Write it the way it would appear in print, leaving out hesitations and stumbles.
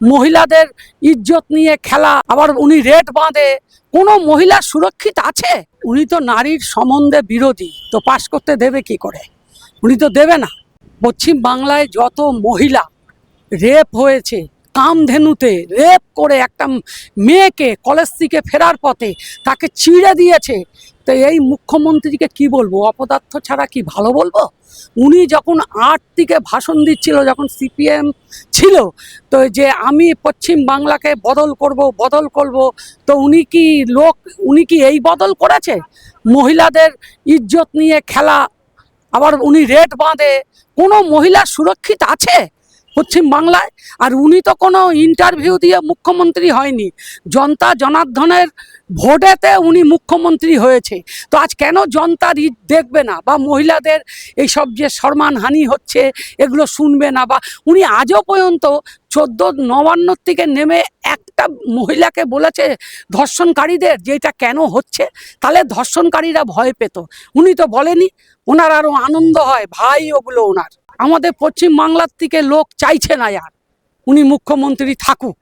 মহিলাদের ইজ্জত নিয়ে খেলা, আবার উনি রেট বাঁধে। কোনো মহিলা সুরক্ষিত আছে? উনি তো নারীর সম্বন্ধে বিরোধী, তো পাশ করতে দেবে কি করে? উনি তো দেবে না। পশ্চিম বাংলায় যত মহিলা রেপ হয়েছে, কামধেনুতে রেপ করে একটা মেয়েকে কলেজ থেকে ফেরার পথে তাকে চিড়ে দিয়েছে, তো এই মুখ্যমন্ত্রীকে কি বলবো? অপদার্থ ছাড়া কি ভালো বলবো? উনি যখন 8 থেকে ভাষণ দিচ্ছিল, যখন সিপিএম ছিল, তো যে আমি পশ্চিম বাংলাকে বদল করব, তো উনি কি এই বদল করেছে? মহিলাদের ইজ্জত নিয়ে খেলা, আবার উনি রেট বাঁধে। কোনো মহিলা সুরক্ষিত আছে পশ্চিম বাংলায়? আর উনি তো কোনো ইন্টারভিউ দিয়ে মুখ্যমন্ত্রী হয়নি, জনতা জনার্দনের ভোটেতে উনি মুখ্যমন্ত্রী হয়েছে। তো আজ কেন জনতা দেখবে না, বা মহিলাদের এইসব যে সম্মানহানি হচ্ছে এগুলো শুনবে না? বা উনি আজও পর্যন্ত 14 নবান্ন থেকে নেমে একটা মহিলাকে বলেছে ধর্ষণকারীদের যে এটা কেন হচ্ছে, তাহলে ধর্ষণকারীরা ভয় পেত। উনি তো বলেনি। ওনার আরও আনন্দ হয়, ভাই ওগুলো ওনার। আমাদের পশ্চিম বাংলার থেকে লোক চাইছে না আর উনি মুখ্যমন্ত্রী থাকুক।